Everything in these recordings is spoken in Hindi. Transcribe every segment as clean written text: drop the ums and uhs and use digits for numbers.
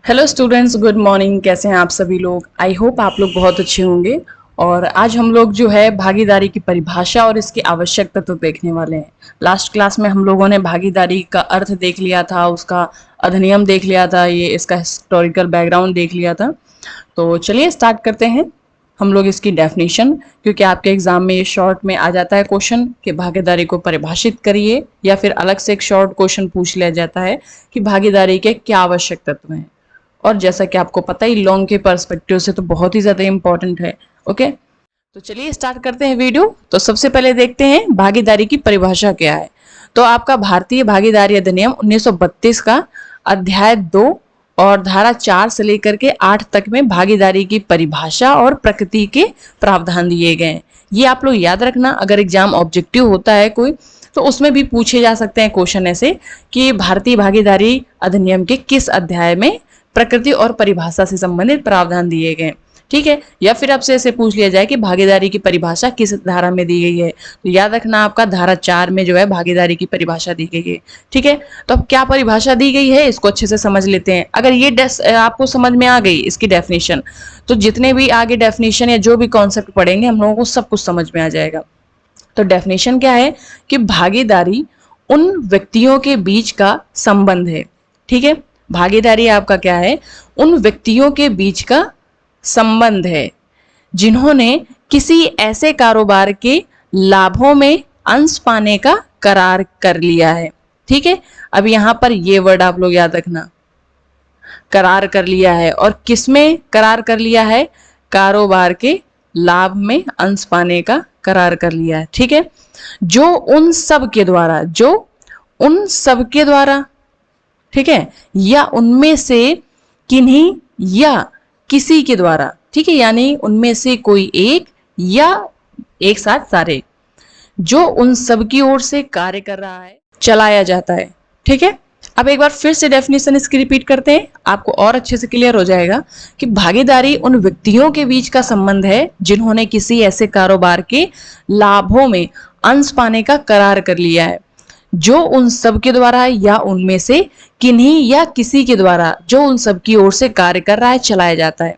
Hello students, good morning. कैसे हैं आप सभी लोग? आई होप आप लोग बहुत अच्छे होंगे। और आज हम लोग जो है भागीदारी की परिभाषा और इसकी आवश्यक तत्व देखने वाले हैं। लास्ट क्लास में हम लोगों ने भागीदारी का अर्थ देख लिया था, उसका अधिनियम देख लिया था, ये इसका हिस्टोरिकल बैकग्राउंड देख लिया था। तो चलिए स्टार्ट करते हैं हम लोग इसकी डेफिनेशन, क्योंकि आपके एग्जाम में ये शॉर्ट में आ जाता है क्वेश्चन कि भागीदारी को परिभाषित करिए, या फिर अलग से एक शॉर्ट क्वेश्चन पूछ लिया जाता है कि भागीदारी के क्या आवश्यक तत्व हैं। और जैसा कि आपको पता ही लॉन्ग के पर्सपेक्टिव से तो बहुत ही ज्यादा इंपॉर्टेंट है। ओके, तो चलिए स्टार्ट करते हैं वीडियो। तो सबसे पहले देखते हैं भागीदारी की परिभाषा क्या है। तो आपका भारतीय भागीदारी अधिनियम 1932 का अध्याय 2 और धारा 4 से लेकर के 8 तक में भागीदारी की परिभाषा और प्रकृति के प्रावधान दिए गए हैं। ये आप लोग याद रखना, अगर एग्जाम ऑब्जेक्टिव होता है कोई तो उसमें भी पूछे जा सकते हैं क्वेश्चन ऐसे कि भारतीय भागीदारी अधिनियम के किस अध्याय में प्रकृति और परिभाषा से संबंधित प्रावधान दिए गए। ठीक है, या फिर आपसे ऐसे पूछ लिया जाए कि भागीदारी की परिभाषा किस धारा में दी गई है, तो याद रखना आपका धारा 4 में जो है भागीदारी की परिभाषा दी गई है। ठीक है, तो अब क्या परिभाषा दी गई है इसको अच्छे से समझ लेते हैं। अगर ये आपको समझ में आ गई इसकी डेफिनेशन, तो जितने भी आगे डेफिनेशन या जो भी कॉन्सेप्ट पढ़ेंगे हम लोगों को सब कुछ समझ में आ जाएगा। तो डेफिनेशन क्या है कि भागीदारी उन व्यक्तियों के बीच का संबंध है। ठीक है, भागीदारी आपका क्या है? उन व्यक्तियों के बीच का संबंध है जिन्होंने किसी ऐसे कारोबार के लाभों में अंश पाने का करार कर लिया है। ठीक है, अब यहां पर ये वर्ड आप लोग याद रखना, करार कर लिया है। और किसमें करार कर लिया है? कारोबार के लाभ में अंश पाने का करार कर लिया है। ठीक है, जो उन सब के द्वारा, ठीक है, या उनमें से किन्हीं या किसी के द्वारा, ठीक है, यानी उनमें से कोई एक या एक साथ सारे, जो उन सब की ओर से कार्य कर रहा है, चलाया जाता है। ठीक है, अब एक बार फिर से डेफिनेशन इसकी रिपीट करते हैं, आपको और अच्छे से क्लियर हो जाएगा कि भागीदारी उन व्यक्तियों के बीच का संबंध है जिन्होंने किसी ऐसे कारोबार के लाभों में अंश पाने का करार कर लिया है, जो उन सब के द्वारा या उनमें से किन्हीं या किसी के द्वारा, जो उन सब की ओर से कार्य कर रहा है, चलाया जाता है।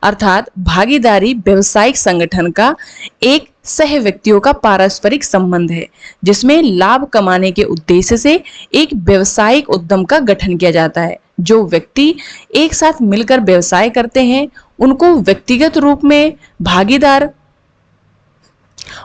अर्थात भागीदारी व्यवसायिक संगठन का एक सह व्यक्तियों का पारस्परिक संबंध है जिसमें लाभ कमाने के उद्देश्य से एक व्यवसायिक उद्यम का गठन किया जाता है। जो व्यक्ति एक साथ मिलकर व्यवसाय करते हैं उनको व्यक्तिगत रूप में भागीदार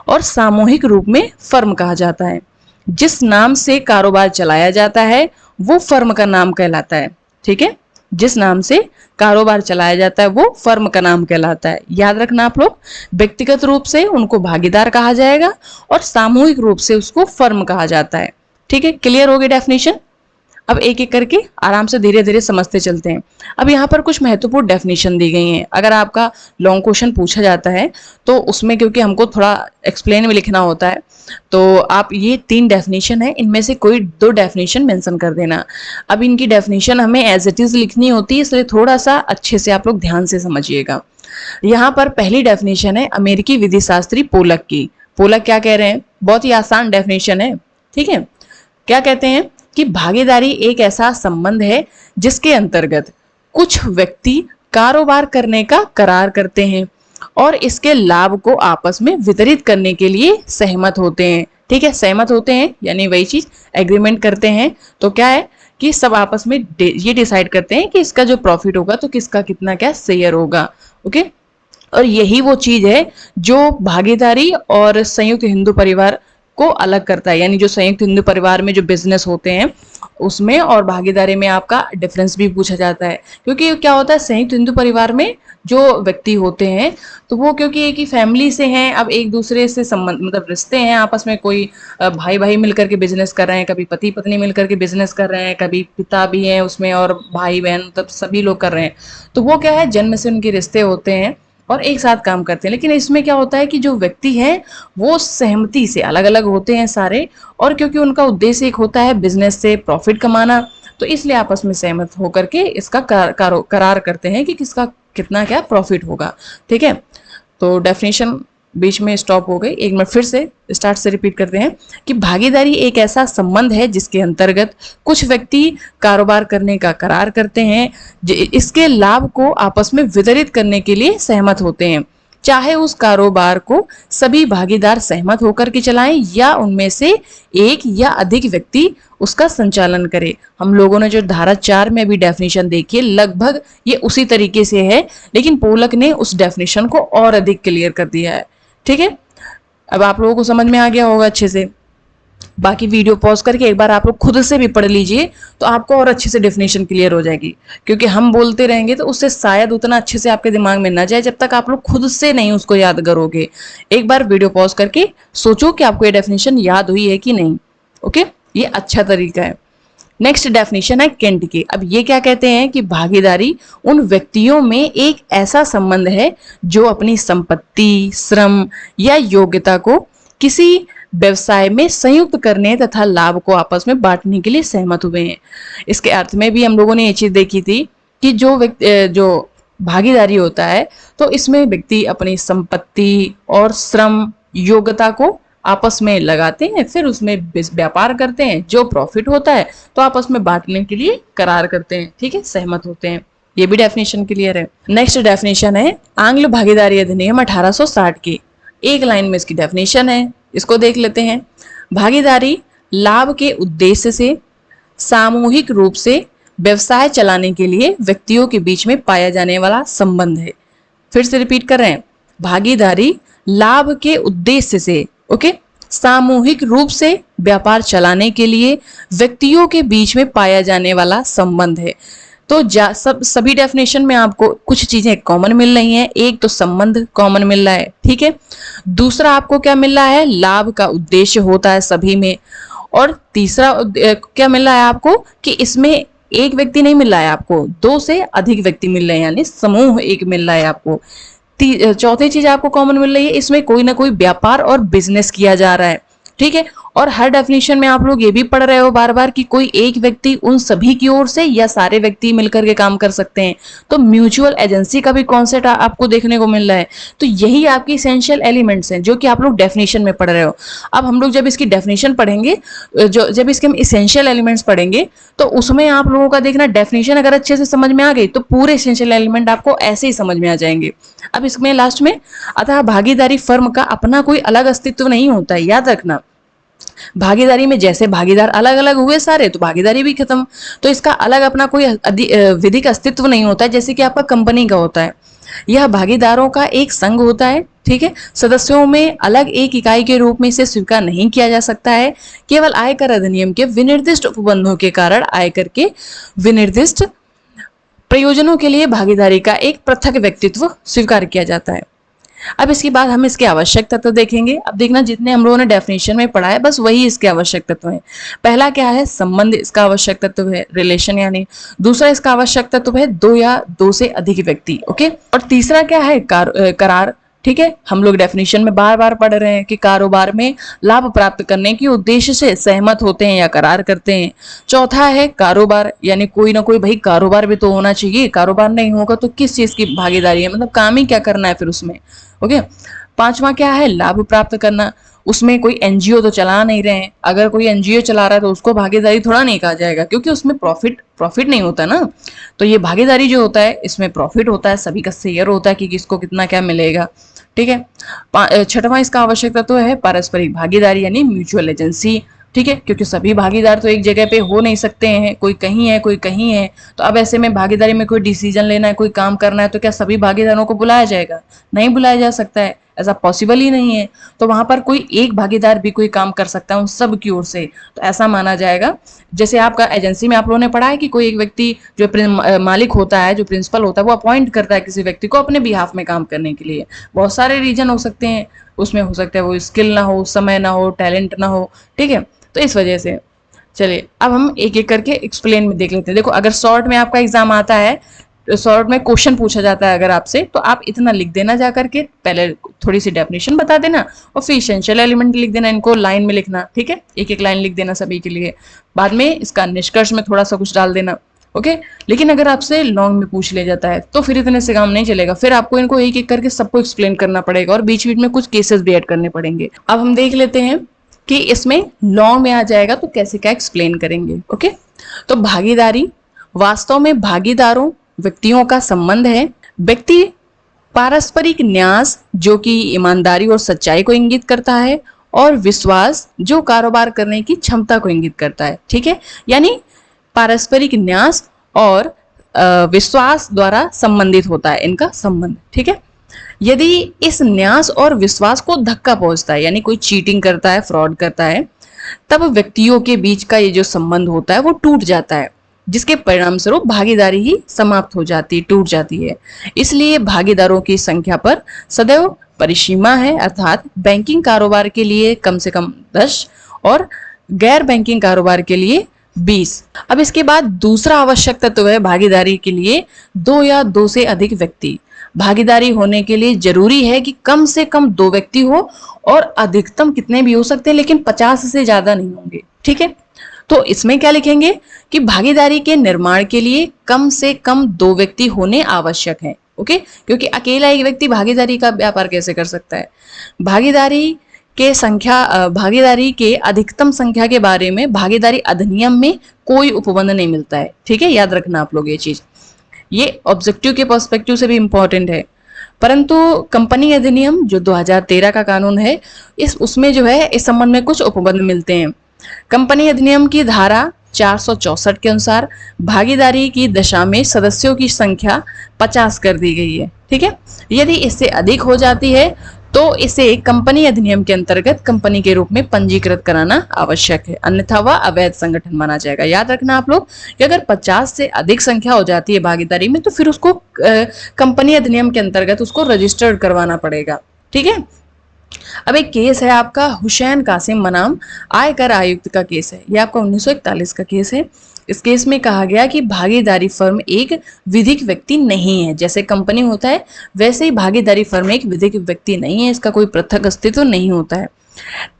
और सामूहिक रूप में फर्म कहा जाता है। जिस नाम से कारोबार चलाया जाता है वो फर्म का नाम कहलाता है। ठीक है, जिस नाम से कारोबार चलाया जाता है वो फर्म का नाम कहलाता है। याद रखना आप लोग, व्यक्तिगत रूप से उनको भागीदार कहा जाएगा और सामूहिक रूप से उसको फर्म कहा जाता है। ठीक है, क्लियर हो गई डेफिनेशन? अब एक एक करके आराम से धीरे धीरे समझते चलते हैं। अब यहाँ पर कुछ महत्वपूर्ण डेफिनेशन दी गई हैं। अगर आपका लॉन्ग क्वेश्चन पूछा जाता है तो उसमें, क्योंकि हमको थोड़ा एक्सप्लेन में लिखना होता है, तो आप ये 3 डेफिनेशन है, इनमें से कोई 2 डेफिनेशन मेंशन कर देना। अब इनकी डेफिनेशन हमें एज इट इज लिखनी होती है, इसलिए थोड़ा सा अच्छे से आप लोग ध्यान से समझिएगा। यहाँ पर पहली डेफिनेशन है अमेरिकी विधि शास्त्री पोलक की। पोलक क्या कह रहे हैं? बहुत ही आसान डेफिनेशन है। ठीक है, क्या कहते हैं कि भागीदारी एक ऐसा संबंध है जिसके अंतर्गत कुछ व्यक्ति कारोबार करने का करार करते हैं और इसके लाभ को आपस में वितरित करने के लिए सहमत होते हैं। ठीक है, सहमत होते हैं यानी वही चीज एग्रीमेंट करते हैं। तो क्या है कि सब आपस में ये डिसाइड करते हैं कि इसका जो प्रॉफिट होगा तो किसका कितना क्या शेयर होगा। ओके, और यही वो चीज है जो भागीदारी और संयुक्त हिंदू परिवार को अलग करता है। यानी जो संयुक्त हिंदू परिवार में जो बिजनेस होते हैं उसमें और भागीदारी में आपका डिफरेंस भी पूछा जाता है। क्योंकि क्या होता है, संयुक्त हिंदू परिवार में जो व्यक्ति होते हैं तो वो क्योंकि एक ही फैमिली से हैं, अब एक दूसरे से संबंध मतलब रिश्ते हैं आपस में, कोई भाई भाई मिलकर के बिजनेस कर रहे हैं, कभी पति पत्नी मिलकर के बिजनेस कर रहे हैं, कभी पिता भी हैं उसमें और भाई बहन, मतलब सभी लोग कर रहे हैं। तो वो क्या है, जन्म से उनके रिश्ते होते हैं और एक साथ काम करते हैं। लेकिन इसमें क्या होता है कि जो व्यक्ति हैं वो सहमति से अलग अलग होते हैं सारे, और क्योंकि उनका उद्देश्य एक होता है बिजनेस से प्रॉफिट कमाना, तो इसलिए आपस में सहमत होकर के इसका करार करते हैं कि किसका कितना क्या प्रॉफिट होगा। ठीक है, तो डेफिनेशन बीच में स्टॉप हो गई, एक मिनट फिर से स्टार्ट से रिपीट करते हैं कि भागीदारी एक ऐसा संबंध है जिसके अंतर्गत कुछ व्यक्ति कारोबार करने का करार करते हैं, इसके लाभ को आपस में वितरित करने के लिए सहमत होते हैं, चाहे उस कारोबार को सभी भागीदार सहमत होकर के चलाएं या उनमें से एक या अधिक व्यक्ति उसका संचालन करे। हम लोगों ने जो धारा 4 में अभी डेफिनेशन देखी है, लगभग ये उसी तरीके से है, लेकिन पोलक ने उस डेफिनेशन को और अधिक क्लियर कर दिया है। ठीक है, अब आप लोगों को समझ में आ गया होगा अच्छे से। बाकी वीडियो पॉज करके एक बार आप लोग खुद से भी पढ़ लीजिए तो आपको और अच्छे से डेफिनेशन क्लियर हो जाएगी, क्योंकि हम बोलते रहेंगे तो उससे शायद उतना अच्छे से आपके दिमाग में ना जाए जब तक आप लोग खुद से नहीं उसको याद करोगे। एक बार वीडियो पॉज करके सोचो कि आपको ये डेफिनेशन याद हुई है कि नहीं। ओके, ये अच्छा तरीका है। नेक्स्ट डेफिनेशन है केंट की। अब ये क्या कहते हैं कि भागीदारी उन व्यक्तियों में एक ऐसा संबंध है जो अपनी संपत्ति, श्रम या योग्यता को किसी व्यवसाय में संयुक्त करने तथा लाभ को आपस में बांटने के लिए सहमत हुए हैं। इसके अर्थ में भी हम लोगों ने ये चीज देखी थी कि जो भागीदारी होता है तो इसमें व्यक्ति अपनी संपत्ति और श्रम, योग्यता को आपस में लगाते हैं, फिर उसमें व्यापार करते हैं, जो प्रॉफिट होता है तो आपस में बांटने के लिए करार करते हैं। ठीक है, सहमत होते हैं। ये भी डेफिनेशन क्लियर है। नेक्स्ट डेफिनेशन है आंग्ल भागीदारी अधिनियम 1860 की। एक लाइन में इसकी डेफिनेशन है, इसको देख लेते हैं। भागीदारी लाभ के उद्देश्य से सामूहिक रूप से व्यवसाय चलाने के लिए व्यक्तियों के बीच में पाया जाने वाला संबंध है। फिर से रिपीट कर रहे हैं, भागीदारी लाभ के उद्देश्य से, ओके, सामूहिक रूप से व्यापार चलाने के लिए व्यक्तियों के बीच में पाया जाने वाला संबंध है। तो सभी डेफिनेशन में आपको कुछ चीजें कॉमन मिल रही हैं। एक तो संबंध कॉमन मिल रहा है, ठीक है। दूसरा आपको क्या मिल रहा है, लाभ का उद्देश्य होता है सभी में। और तीसरा क्या मिल रहा है आपको कि इसमें एक व्यक्ति नहीं मिल रहा है आपको, दो से अधिक व्यक्ति मिल रहे हैं, यानी समूह एक मिल रहा है आपको। चौथी चीज आपको कॉमन मिल रही है, इसमें कोई ना कोई व्यापार और बिजनेस किया जा रहा है, ठीक है। और हर डेफिनेशन में आप लोग ये भी पढ़ रहे हो बार बार कि कोई एक व्यक्ति उन सभी की ओर से या सारे व्यक्ति मिलकर के काम कर सकते हैं। तो म्यूचुअल एजेंसी का भी कॉन्सेप्ट आपको देखने को मिल रहा है। तो यही आपकी इसेंशियल एलिमेंट्स हैं जो कि आप लोग डेफिनेशन में पढ़ रहे हो। अब हम लोग जब इसकी डेफिनेशन पढ़ेंगे, जब इसके हम इसेंशियल एलिमेंट्स पढ़ेंगे तो उसमें आप लोगों का देखना, डेफिनेशन अगर अच्छे से समझ में आ गई तो पूरे इसेंशियल एलिमेंट आपको ऐसे ही समझ में आ जाएंगे। अब इसमें लास्ट में, अतः भागीदारी फर्म का अपना कोई अलग अस्तित्व नहीं होता है, याद रखना। भागीदारी में जैसे भागीदार अलग अलग हुए सारे, तो भागीदारी भी खत्म। तो इसका अलग अपना कोई विधिक अस्तित्व नहीं होता है, जैसे कि आपका कंपनी का होता है। यह भागीदारों का एक संघ होता है, ठीक है। सदस्यों में अलग एक इकाई के रूप में इसे स्वीकार नहीं किया जा सकता है। केवल आयकर अधिनियम के विनिर्दिष्ट उपबंधों के कारण आयकर के विनिर्दिष्ट प्रयोजनों के लिए भागीदारी का एक पृथक व्यक्तित्व स्वीकार किया जाता है। अब इसके बाद हम इसके आवश्यक तत्व देखेंगे। अब देखना, जितने हम लोगों ने डेफिनेशन में पढ़ा है बस वही इसके आवश्यक तत्व हैं। पहला क्या है, संबंध इसका आवश्यक तत्व है, रिलेशन यानी। दूसरा इसका आवश्यक तत्व है दो या दो से अधिक व्यक्ति, ओके। और तीसरा क्या है, करार, ठीक है। हम लोग डेफिनेशन में बार बार पढ़ रहे हैं कि कारोबार में लाभ प्राप्त करने के उद्देश्य से सहमत होते हैं या करार करते हैं। चौथा है कारोबार, यानी कोई ना कोई भाई कारोबार भी तो होना चाहिए। कारोबार नहीं होगा तो किस चीज की भागीदारी है, मतलब काम ही क्या करना है फिर उसमें, ओके। पांचवा क्या है, लाभ प्राप्त करना। उसमें कोई एनजीओ तो चला नहीं रहे हैं। अगर कोई एनजीओ चला रहा है तो उसको भागीदारी थोड़ा नहीं कहा जाएगा, क्योंकि उसमें प्रॉफिट नहीं होता ना। तो ये भागीदारी जो होता है इसमें प्रॉफिट होता है, सभी का शेयर होता है कि किसको कितना क्या मिलेगा, ठीक है। छठवां इसका आवश्यक तत्व है पारस्परिक भागीदारी यानी म्यूचुअल एजेंसी, ठीक है। क्योंकि सभी भागीदार तो एक जगह पे हो नहीं सकते हैं, कोई कहीं है कोई कहीं है। तो अब ऐसे में भागीदारी में कोई डिसीजन लेना है, कोई काम करना है, तो क्या सभी भागीदारों को बुलाया जाएगा? नहीं बुलाया जा सकता है, ऐसा पॉसिबल ही नहीं है। तो वहां पर कोई एक भागीदार भी कोई काम कर सकता है उन सब की ओर से, तो ऐसा माना जाएगा। जैसे आपका एजेंसी में आप लोगों ने पढ़ा है कि कोई एक व्यक्ति जो मालिक होता है, जो प्रिंसिपल होता है, वो अपॉइंट करता है किसी व्यक्ति को अपने बिहाफ में काम करने के लिए। बहुत सारे रीजन हो सकते हैं, उसमें हो सकता है वो स्किल ना हो, समय ना हो, टैलेंट ना हो, ठीक है। तो इस वजह से चलिए अब हम एक एक करके एक्सप्लेन में देख लेते हैं। देखो, अगर शॉर्ट में आपका एग्जाम आता है, शॉर्ट में क्वेश्चन पूछा जाता है अगर आपसे, तो आप इतना लिख देना जा करके, पहले थोड़ी सी डेफिनेशन बता देना और फिर एसेंशियल एलिमेंट लिख देना, इनको लाइन में लिखना, ठीक है। एक एक लाइन लिख देना सभी के लिए। बाद में इसका निष्कर्ष में थोड़ा सा कुछ डाल देना, ओके। लेकिन अगर आपसे लॉन्ग में पूछ लिया जाता है तो फिर इतने से काम नहीं चलेगा, फिर आपको इनको एक एक करके सबको एक्सप्लेन करना पड़ेगा और बीच बीच में कुछ केसेस भी ऐड करने पड़ेंगे। अब हम देख लेते हैं कि इसमें लॉन्ग में आ जाएगा तो कैसे क्या एक्सप्लेन करेंगे। ओके, तो भागीदारी वास्तव में भागीदारों व्यक्तियों का संबंध है। व्यक्ति पारस्परिक न्यास जो कि ईमानदारी और सच्चाई को इंगित करता है, और विश्वास जो कारोबार करने की क्षमता को इंगित करता है। ठीक है, यानी पारस्परिक न्यास और विश्वास द्वारा संबंधित होता है इनका संबंध। ठीक है, यदि इस न्यास और विश्वास को धक्का पहुंचता है, यानी कोई चीटिंग करता है, फ्रॉड करता है, तब व्यक्तियों के बीच का ये जो संबंध होता है वो टूट जाता है, जिसके परिणाम स्वरूप भागीदारी ही समाप्त हो जाती है, टूट जाती है। इसलिए भागीदारों की संख्या पर सदैव परिसीमा है, अर्थात बैंकिंग कारोबार के लिए कम से कम 10 और गैर बैंकिंग कारोबार के लिए 20। अब इसके बाद दूसरा आवश्यक तत्व है भागीदारी के लिए 2 या 2 से अधिक व्यक्ति। भागीदारी होने के लिए जरूरी है कि कम से कम 2 व्यक्ति हो, और अधिकतम कितने भी हो सकते हैं, लेकिन 50 से ज्यादा नहीं होंगे। ठीक है, तो इसमें क्या लिखेंगे कि भागीदारी के निर्माण के लिए कम से कम 2 व्यक्ति होने आवश्यक हैं। ओके, क्योंकि अकेला एक व्यक्ति भागीदारी का व्यापार कैसे कर सकता है। भागीदारी के अधिकतम संख्या के बारे में भागीदारी अधिनियम में कोई उपबंध नहीं मिलता है। ठीक है, याद रखना आप लोग ये चीज, ये ऑब्जेक्टिव के पर्सपेक्टिव से भी इंपॉर्टेंट है। परंतु कंपनी अधिनियम जो 2013 का कानून है, उसमें जो है इस संबंध में कुछ उपबंध मिलते हैं। कंपनी अधिनियम की धारा 464 के अनुसार भागीदारी की दशा में सदस्यों की संख्या 50 कर दी गई है। ठीक है, यदि इससे अधिक हो जाती है तो इसे कंपनी अधिनियम के अंतर्गत कंपनी के रूप में पंजीकृत कराना आवश्यक है, अन्यथा वह अवैध संगठन माना जाएगा। याद रखना आप लोग कि अगर 50 से अधिक संख्या हो जाती है भागीदारी में तो फिर उसको कंपनी अधिनियम के अंतर्गत उसको रजिस्टर्ड करवाना पड़ेगा। ठीक है, अब एक केस है आपका हुसैन कासिम बनाम आयकर आयुक्त का केस है। यह आपका 1941 का केस है। इस केस में कहा गया कि भागीदारी फर्म एक विधिक व्यक्ति नहीं है। जैसे कंपनी होता है वैसे ही भागीदारी फर्म एक विधिक व्यक्ति नहीं है, इसका कोई पृथक अस्तित्व नहीं होता है।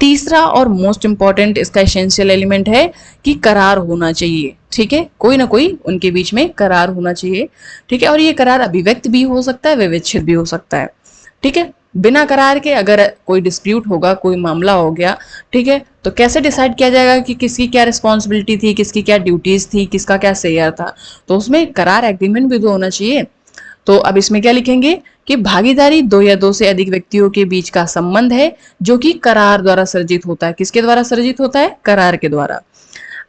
तीसरा और मोस्ट इंपॉर्टेंट इसका एसेंशियल एलिमेंट है कि करार होना चाहिए। ठीक है, कोई ना कोई उनके बीच में करार होना चाहिए। ठीक है, और ये करार अभिव्यक्त भी हो सकता है, विवेचित भी हो सकता है। ठीक है, बिना करार के अगर कोई डिस्प्यूट होगा, कोई मामला हो गया, ठीक है, तो कैसे डिसाइड किया जाएगा कि किसकी क्या रिस्पॉन्सिबिलिटी थी, किसकी क्या ड्यूटीज थी, किसका क्या शेयर था, तो उसमें करार एग्रीमेंट भी तो होना चाहिए। तो अब इसमें क्या लिखेंगे कि भागीदारी 2 या 2 से अधिक व्यक्तियों के बीच का संबंध है जो कि करार द्वारा सर्जित होता है। किसके द्वारा सर्जित होता है? करार के द्वारा।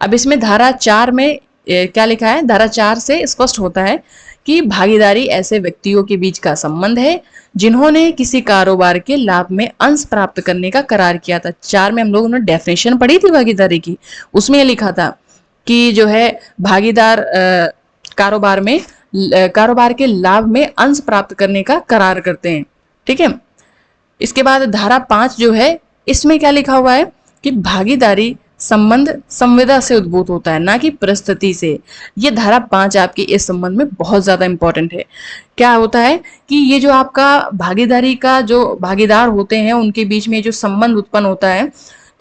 अब इसमें धारा 4 में क्या लिखा है? धारा 4 से स्पष्ट होता है कि भागीदारी ऐसे व्यक्तियों के बीच का संबंध है जिन्होंने किसी कारोबार के लाभ में अंश प्राप्त करने का करार किया था। 4 में हम लोगों ने डेफिनेशन पढ़ी थी भागीदारी की, उसमें लिखा था कि जो है भागीदार कारोबार के लाभ में अंश प्राप्त करने का करार करते हैं। ठीक है, इसके बाद धारा 5 जो है इसमें क्या लिखा हुआ है कि भागीदारी संबंध संविदा से उद्भूत होता है, ना कि परिस्थिति से। ये धारा 5 आपकी इस संबंध में बहुत ज्यादा इंपॉर्टेंट है। क्या होता है कि ये जो आपका भागीदारी का जो भागीदार होते हैं उनके बीच में जो संबंध उत्पन्न होता है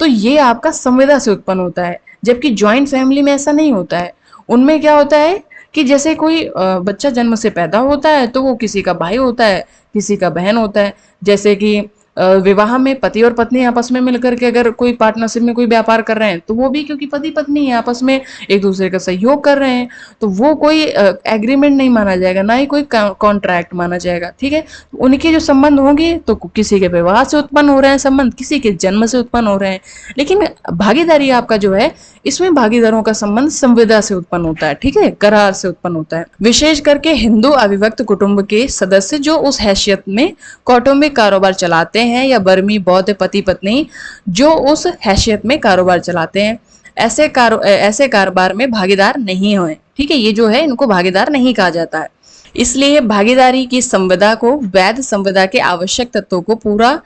तो ये आपका संविदा से उत्पन्न होता है, जबकि ज्वाइंट फैमिली में ऐसा नहीं होता है। उनमें क्या होता है कि जैसे कोई बच्चा जन्म से पैदा होता है तो वो किसी का भाई होता है, किसी का बहन होता है। जैसे कि विवाह में पति और पत्नी आपस में मिलकर के अगर कोई पार्टनरशिप में कोई व्यापार कर रहे हैं तो वो भी क्योंकि पति पत्नी है आपस में एक दूसरे का सहयोग कर रहे हैं तो वो कोई एग्रीमेंट नहीं माना जाएगा, ना ही कोई कॉन्ट्रैक्ट माना जाएगा। ठीक है, उनके जो संबंध होंगे तो किसी के विवाह से उत्पन्न हो रहे हैं संबंध, किसी के जन्म से उत्पन्न हो रहे हैं। लेकिन भागीदारी आपका जो है इसमें भागीदारों का संबंध संविदा से उत्पन्न होता है। ठीक है, करार से उत्पन्न होता है। विशेष करके हिंदू अविभक्त कुटुंब के सदस्य जो उस हैसियत में कौटुंबिक कारोबार चलाते हैं या बर्मी बौद्ध पति पत्नी जो उस हैसियत में कारोबार चलाते हैं, ऐसे कारोबार में भागीदार नहीं हुए। ठीक है, ये जो है इनको भागीदार नहीं कहा जाता है। इसलिए भागीदारी की संविदा को वैध संविदा के आवश्यक तत्वों को पूरा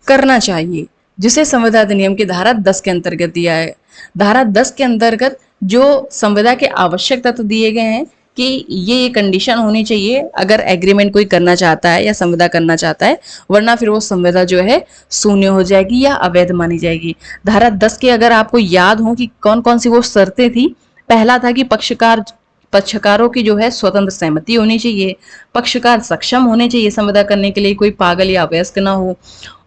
करना चाहिए, जिसे संविदा अधिनियम की धारा 10 के अंतर्गत दिया है। धारा 10 के अंतर्गत जो संविदा के आवश्यक तत्व दिए गए हैं कि ये कंडीशन होनी चाहिए अगर एग्रीमेंट कोई करना चाहता है या संविदा करना चाहता है, वरना फिर वो संविदा जो है शून्य हो जाएगी या अवैध मानी जाएगी। धारा 10 के अगर आपको याद हो कि कौन कौन सी वो शर्तें थी, पहला था कि पक्षकारों की जो है स्वतंत्र सहमति होनी चाहिए, पक्षकार सक्षम होने चाहिए संविदा करने के लिए, कोई पागल या अवयस्क ना हो।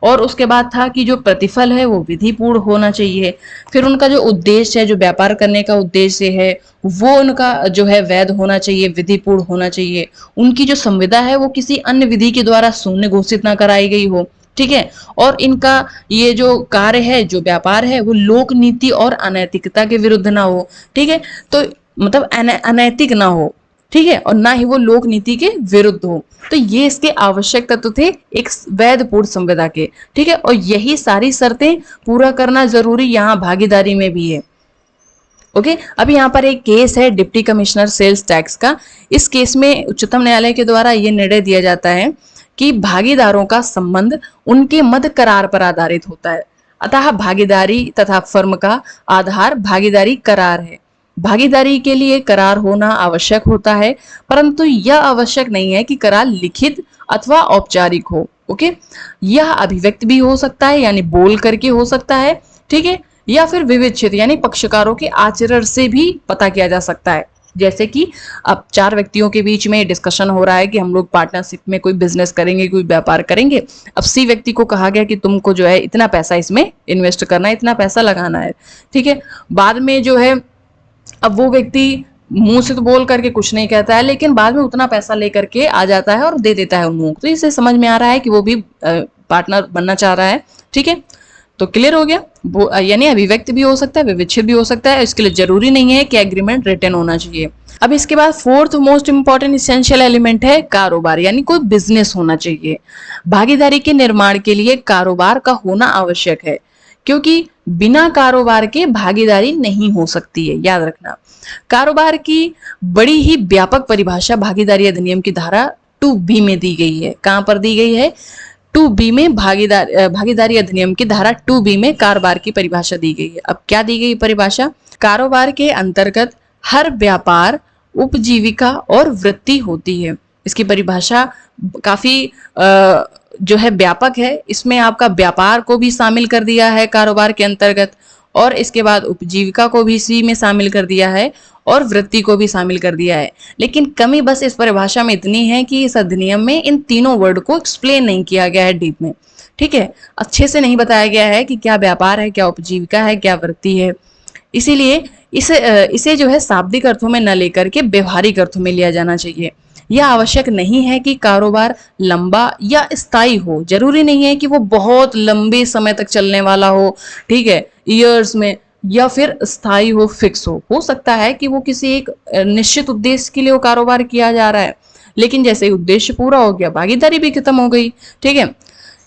और उसके बाद था कि जो प्रतिफल है वो विधिपूर्ण होना चाहिए। फिर उनका जो उद्देश्य है, जो व्यापार करने का उद्देश्य है, वो उनका जो है वैध होना चाहिए, विधिपूर्ण होना चाहिए। उनकी जो संविदा है वो किसी अन्य विधि के द्वारा शून्य घोषित ना कराई गई हो, ठीक है। और इनका ये जो कार्य है, जो व्यापार है, वो लोक नीति और अनैतिकता के विरुद्ध ना हो, ठीक है। तो मतलब अनैतिक ना हो, ठीक है, और ना ही वो लोक नीति के विरुद्ध हो। तो ये इसके आवश्यक तत्व थे एक वैध पूर्ण संविदा के, ठीक है। और यही सारी शर्तें पूरा करना जरूरी यहाँ भागीदारी में भी है। ओके, अब यहाँ पर एक केस है डिप्टी कमिश्नर सेल्स टैक्स का। इस केस में उच्चतम न्यायालय के द्वारा ये निर्णय दिया जाता है कि भागीदारों का संबंध उनके मध्य करार पर आधारित होता है। अतः भागीदारी तथा फर्म का आधार भागीदारी करार है। भागीदारी के लिए करार होना आवश्यक होता है, परंतु यह आवश्यक नहीं है कि करार लिखित अथवा औपचारिक हो। ओके, यह अभिव्यक्त भी हो सकता है, यानी बोल करके हो सकता है, ठीक है, या फिर विवेचित यानी पक्षकारों के आचरण से भी पता किया जा सकता है। जैसे कि अब 4 व्यक्तियों के बीच में डिस्कशन हो रहा है कि हम लोग पार्टनरशिप में कोई बिजनेस करेंगे, कोई व्यापार करेंगे। अब सी व्यक्ति को कहा गया कि तुमको जो है इतना पैसा इसमें इन्वेस्ट करना है, इतना पैसा लगाना है, ठीक है। बाद में जो है अब वो व्यक्ति मुंह से तो बोल करके कुछ नहीं कहता है, लेकिन बाद में उतना पैसा लेकर के आ जाता है और दे देता है उन लोगों को। तो इससे समझ में आ रहा है कि वो भी पार्टनर बनना चाह रहा है, ठीक है। तो क्लियर हो गया, वो यानी अभिव्यक्त भी हो सकता है, विविच्छित भी हो सकता है। इसके लिए जरूरी नहीं है कि एग्रीमेंट रिटन होना चाहिए। अब इसके बाद fourth most important essential element है कारोबार, यानी कोई बिजनेस होना चाहिए। भागीदारी के निर्माण के लिए कारोबार का होना आवश्यक है, क्योंकि बिना कारोबार के भागीदारी नहीं हो सकती है। याद रखना, कारोबार की बड़ी ही व्यापक परिभाषा भागीदारी अधिनियम की धारा 2B में दी गई है। कहां पर दी गई है? 2B में भागीदारी अधिनियम की धारा 2B में कारोबार की परिभाषा दी गई है। अब क्या दी गई परिभाषा? कारोबार के अंतर्गत हर व्यापार, उपजीविका और वृत्ति होती है। इसकी परिभाषा काफी जो है व्यापक है। इसमें आपका व्यापार को भी शामिल कर दिया है कारोबार के अंतर्गत, और इसके बाद उपजीविका को भी इसी में शामिल कर दिया है, और वृत्ति को भी शामिल कर दिया है। लेकिन कमी बस इस परिभाषा में इतनी है कि इस अधिनियम में इन तीनों वर्ड को एक्सप्लेन नहीं किया गया है डीप में, ठीक है। अच्छे से नहीं बताया गया है कि क्या व्यापार है, क्या उपजीविका है, क्या वृत्ति है। इसीलिए इसे जो है शाब्दिक अर्थों में न लेकर के व्यवहारिक अर्थों में लिया जाना चाहिए। यह आवश्यक नहीं है कि कारोबार लंबा या स्थायी हो। जरूरी नहीं है कि वो बहुत लंबे समय तक चलने वाला हो, ठीक है, ईयर्स में, या फिर स्थायी हो, फिक्स हो सकता है कि वो किसी एक निश्चित उद्देश्य के लिए वो कारोबार किया जा रहा है, लेकिन जैसे ही उद्देश्य पूरा हो गया भागीदारी भी खत्म हो गई, ठीक है।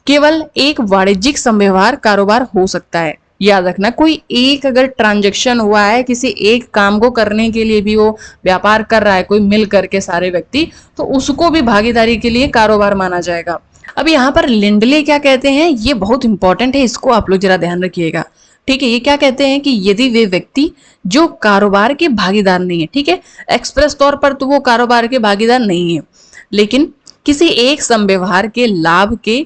केवल एक वाणिज्यिक संव्यवहार कारोबार हो सकता है। याद रखना, कोई एक अगर ट्रांजैक्शन हुआ है किसी एक काम को करने के लिए भी वो व्यापार कर रहा है, कोई मिल करके सारे व्यक्ति, तो उसको भी भागीदारी के लिए कारोबार माना जाएगा। अब यहाँ पर लिंडले क्या कहते हैं, ये बहुत इंपॉर्टेंट है, इसको आप लोग जरा ध्यान रखिएगा, ठीक है। ये क्या कहते हैं कि यदि वे व्यक्ति जो कारोबार के भागीदार नहीं है, ठीक है, एक्सप्रेस तौर पर तो वो कारोबार के भागीदार नहीं है, लेकिन किसी एक संव्यवहार के लाभ के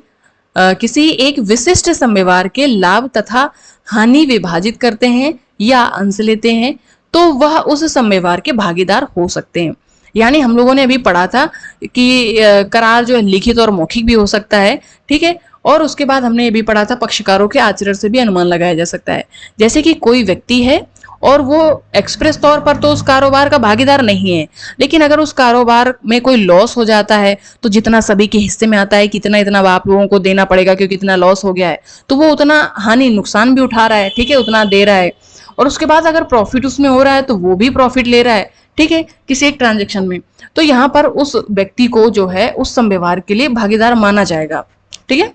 किसी एक विशिष्ट संव्यवहार के लाभ तथा हानि विभाजित करते हैं या अंश लेते हैं, तो वह उस संव्यवहार के भागीदार हो सकते हैं। यानी हम लोगों ने अभी पढ़ा था कि करार जो है लिखित और मौखिक भी हो सकता है, ठीक है। और उसके बाद हमने ये भी पढ़ा था पक्षकारों के आचरण से भी अनुमान लगाया जा सकता है। जैसे कि कोई व्यक्ति है और वो एक्सप्रेस तौर पर तो उस कारोबार का भागीदार नहीं है, लेकिन अगर उस कारोबार में कोई लॉस हो जाता है तो जितना सभी के हिस्से में आता है कि इतना इतना आप लोगों को देना पड़ेगा क्योंकि इतना लॉस हो गया है, तो वो उतना हानि नुकसान भी उठा रहा है, ठीक है, उतना दे रहा है। और उसके बाद अगर प्रॉफिट उसमें हो रहा है तो वो भी प्रॉफिट ले रहा है, ठीक है, किसी एक ट्रांजेक्शन में। तो यहाँ पर उस व्यक्ति को जो है उस संव्यवहार के लिए भागीदार माना जाएगा, ठीक है।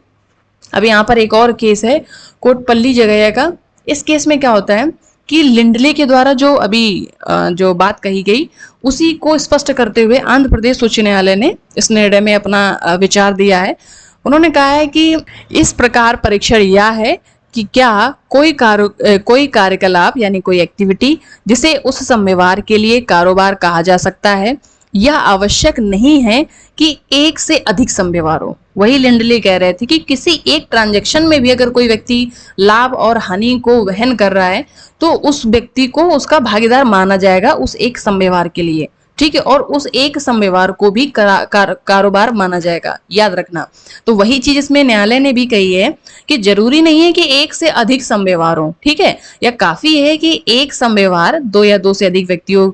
अब यहाँ पर एक और केस है कोटपल्ली जगह का। इस केस में क्या होता है कि लिंडले के द्वारा जो अभी जो बात कही गई उसी को स्पष्ट करते हुए आंध्र प्रदेश उच्च न्यायालय ने इस निर्णय में अपना विचार दिया है। उन्होंने कहा है कि इस प्रकार परीक्षण यह है कि क्या कोई कार्यकलाप यानी कोई एक्टिविटी जिसे उस संव्यवहार के लिए कारोबार कहा जा सकता है, यह आवश्यक नहीं है कि एक से अधिक संव्यवहार हो। वही लिंडले कह रहे थे कि किसी एक ट्रांजैक्शन में भी अगर कोई व्यक्ति लाभ और हानि को वहन कर रहा है तो उस व्यक्ति को उसका भागीदार माना जाएगा उस एक संव्यवहार के लिए, ठीक है, और उस एक समव्यवहार को भी कारोबार माना जाएगा, याद रखना। तो वही चीज इसमें न्यायालय ने भी कही है कि जरूरी नहीं है कि एक से अधिक समव्यवहार हो, ठीक है, या काफी है कि एक समव्यवहार दो या दो से अधिक व्यक्तियों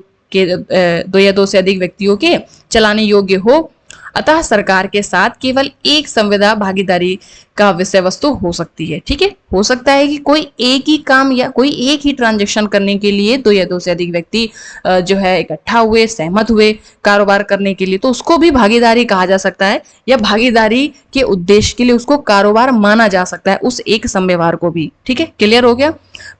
के चलाने योग्य हो। अतः सरकार के साथ केवल एक संविदा भागीदारी का विषय वस्तु हो सकती है, ठीक है। हो सकता है कि कोई एक ही काम या कोई एक ही ट्रांजैक्शन करने के लिए दो या दो से अधिक व्यक्ति जो है इकट्ठा हुए, सहमत हुए कारोबार करने के लिए, तो उसको भी भागीदारी कहा जा सकता है, या भागीदारी के उद्देश्य के लिए उसको कारोबार माना जा सकता है, उस एक समव्यवहार को भी, ठीक है। क्लियर हो गया।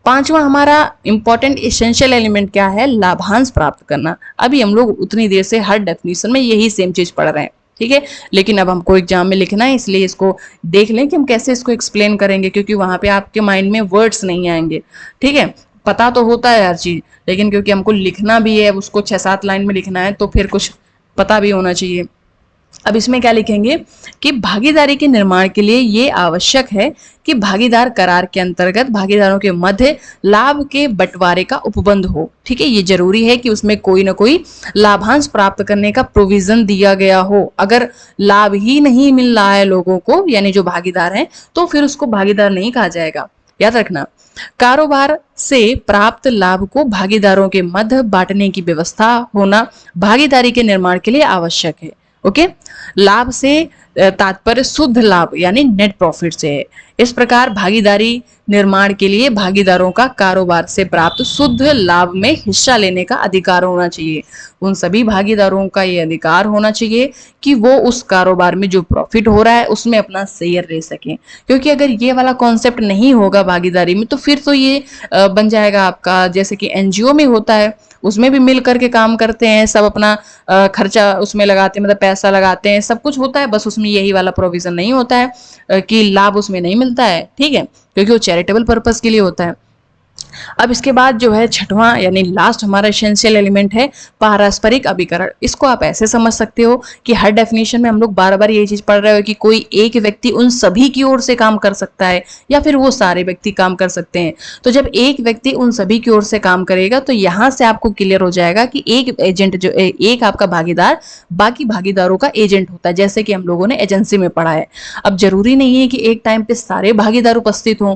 पांचवा हमारा इंपॉर्टेंट एसेंशियल एलिमेंट क्या है? लाभांश प्राप्त करना। अभी हम लोग उतनी देर से हर डेफिनेशन में यही सेम चीज पढ़ रहे हैं, ठीक है, लेकिन अब हमको एग्जाम में लिखना है, इसलिए इसको देख लें कि हम कैसे इसको एक्सप्लेन करेंगे, क्योंकि वहां पे आपके माइंड में वर्ड्स नहीं आएंगे, ठीक है। पता तो होता है हर चीज, लेकिन क्योंकि हमको लिखना भी है, उसको 6-7 लाइन में लिखना है, तो फिर कुछ पता भी होना चाहिए। अब इसमें क्या लिखेंगे कि भागीदारी के निर्माण के लिए ये आवश्यक है कि भागीदार करार के अंतर्गत भागीदारों के मध्य लाभ के बंटवारे का उपबंध हो, ठीक है। ये जरूरी है कि उसमें कोई ना कोई लाभांश प्राप्त करने का प्रोविजन दिया गया हो। अगर लाभ ही नहीं मिल रहा है लोगों को, यानी जो भागीदार हैं, तो फिर उसको भागीदार नहीं कहा जाएगा, याद रखना। कारोबार से प्राप्त लाभ को भागीदारों के मध्य बांटने की व्यवस्था होना भागीदारी के निर्माण के लिए आवश्यक है। ओके, लाभ से तात्पर्य शुद्ध लाभ यानी नेट प्रॉफिट से है। इस प्रकार भागीदारी निर्माण के लिए भागीदारों का कारोबार से प्राप्त शुद्ध लाभ में हिस्सा लेने का अधिकार होना चाहिए। उन सभी भागीदारों का ये अधिकार होना चाहिए कि वो उस कारोबार में जो प्रॉफिट हो रहा है उसमें अपना शेयर ले सकें, क्योंकि अगर ये वाला कॉन्सेप्ट नहीं होगा भागीदारी में, तो फिर तो ये बन जाएगा आपका जैसे कि एनजीओ में होता है, उसमें भी मिल करके काम करते हैं सब, अपना खर्चा उसमें लगाते हैं, मतलब पैसा लगाते हैं, सब कुछ होता है, बस उसमें यही वाला प्रोविजन नहीं होता है कि लाभ उसमें नहीं मिलता है, ठीक है, क्योंकि वो चैरिटेबल पर्पस के लिए होता है। अब इसके बाद जो है छठवां यानी लास्ट हमारा एसेंशियल एलिमेंट है पारस्परिक अभिकरण। इसको आप ऐसे समझ सकते हो कि हर डेफिनेशन में हम लोग बार बार यही चीज पढ़ रहे हो कि कोई एक व्यक्ति उन सभी की ओर से काम कर सकता है या फिर वो सारे व्यक्ति काम कर सकते हैं। तो जब एक व्यक्ति उन सभी की ओर से काम करेगा तो यहां से आपको क्लियर हो जाएगा कि एक एजेंट जो एक आपका भागीदार बाकी भागीदारों का एजेंट होता है, जैसे कि हम लोगों ने एजेंसी में पढ़ा है। अब जरूरी नहीं है कि एक टाइम पे सारे भागीदार उपस्थित हों,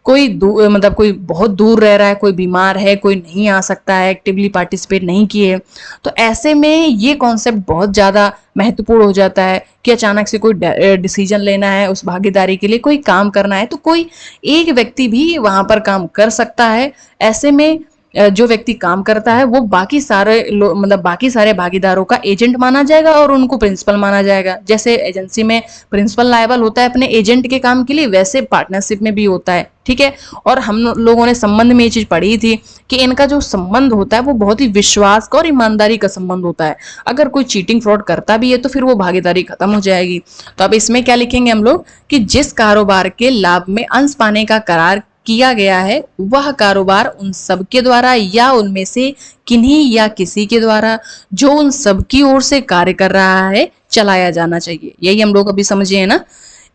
कोई मतलब कोई बहुत दूर रह रहा है, कोई बीमार है, कोई नहीं आ सकता है, एक्टिवली पार्टिसिपेट नहीं किए, तो ऐसे में ये कॉन्सेप्ट बहुत ज्यादा महत्वपूर्ण हो जाता है कि अचानक से कोई डिसीजन लेना है उस भागीदारी के लिए, कोई काम करना है, तो कोई एक व्यक्ति भी वहां पर काम कर सकता है। ऐसे में जो व्यक्ति काम करता है वो बाकी सारे मतलब बाकी सारे भागीदारों का एजेंट माना जाएगा और उनको प्रिंसिपल माना जाएगा। जैसे एजेंसी में प्रिंसिपल लायबल होता है अपने एजेंट के काम के लिए, वैसे पार्टनरशिप में भी होता है, ठीक है। और हम लोगों ने संबंध में ये चीज पढ़ी थी कि इनका जो संबंध होता है वो बहुत ही विश्वास का और ईमानदारी का संबंध होता है। अगर कोई चीटिंग फ्रॉड करता भी है तो फिर वो भागीदारी खत्म हो जाएगी। तो अब इसमें क्या लिखेंगे हम लोग कि जिस कारोबार के लाभ में अंश पाने का करार किया गया है वह कारोबार उन सब के द्वारा या उनमें से किन्हीं या किसी के द्वारा जो उन सब की ओर से कार्य कर रहा है चलाया जाना चाहिए। यही हम लोग अभी समझे हैं ना।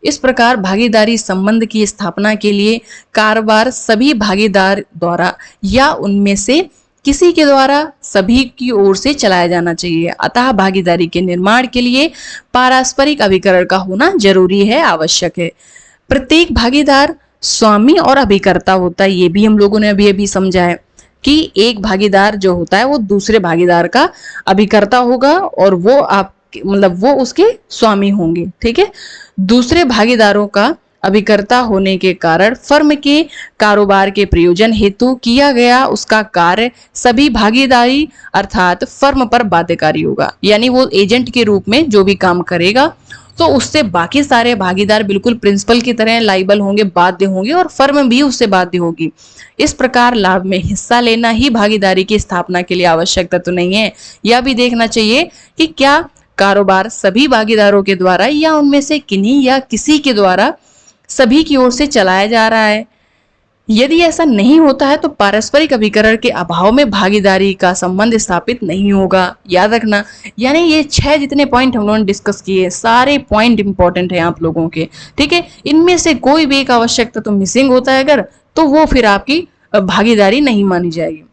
इस प्रकार भागीदारी संबंध की स्थापना के लिए कारोबार सभी भागीदार द्वारा या उनमें से किसी के द्वारा सभी की ओर से चलाया जाना चाहिए। अतः भागीदारी के निर्माण के लिए पारस्परिक अभिकरण का होना जरूरी है, आवश्यक है। प्रत्येक भागीदार स्वामी और अभिकर्ता होता है, ये भी हम लोगों ने अभी अभी समझा है कि एक भागीदार जो होता है वो दूसरे भागीदार का अभिकर्ता होगा और वो आप मतलब वो उसके स्वामी होंगे, ठीक है। दूसरे भागीदारों का अभिकर्ता होने के कारण फर्म के कारोबार के प्रयोजन हेतु किया गया उसका कार्य सभी भागीदारी अर्थात फर्म पर बाध्यकारी होगा। यानी वो एजेंट के रूप में जो भी काम करेगा तो उससे बाकी सारे भागीदार बिल्कुल प्रिंसिपल की तरह लाइबल होंगे, बाध्य होंगे और फर्म भी उससे बाध्य होगी। इस प्रकार लाभ में हिस्सा लेना ही भागीदारी की स्थापना के लिए आवश्यक तत्व नहीं है। यह भी देखना चाहिए कि क्या कारोबार सभी भागीदारों के द्वारा या उनमें से किन्हीं या किसी के द्वारा सभी की ओर से चलाया जा रहा है। यदि ऐसा नहीं होता है तो पारस्परिक अभिकरण के अभाव में भागीदारी का संबंध स्थापित नहीं होगा, याद रखना। यानी ये 6 जितने पॉइंट हम लोगों ने डिस्कस किए सारे पॉइंट इंपॉर्टेंट है आप लोगों के, ठीक है। इनमें से कोई भी एक आवश्यकता तो मिसिंग होता है अगर, तो वो फिर आपकी भागीदारी नहीं मानी जाएगी।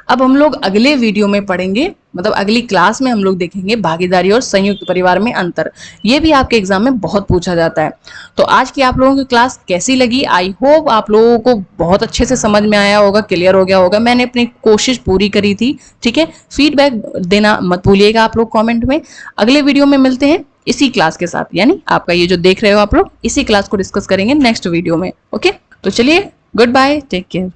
अब हम लोग अगले वीडियो में पढ़ेंगे, मतलब अगली क्लास में हम लोग देखेंगे भागीदारी और संयुक्त परिवार में अंतर। ये भी आपके एग्जाम में बहुत पूछा जाता है। तो आज की आप लोगों की क्लास कैसी लगी? आई होप आप लोगों को बहुत अच्छे से समझ में आया होगा, क्लियर हो गया होगा। मैंने अपनी कोशिश पूरी करी थी, ठीक है। फीडबैक देना मत भूलिएगा आप लोग कॉमेंट में। अगले वीडियो में मिलते हैं इसी क्लास के साथ, यानी आपका ये जो देख रहे हो आप लोग, इसी क्लास को डिस्कस करेंगे नेक्स्ट वीडियो में। ओके, तो चलिए, गुड बाय, टेक केयर।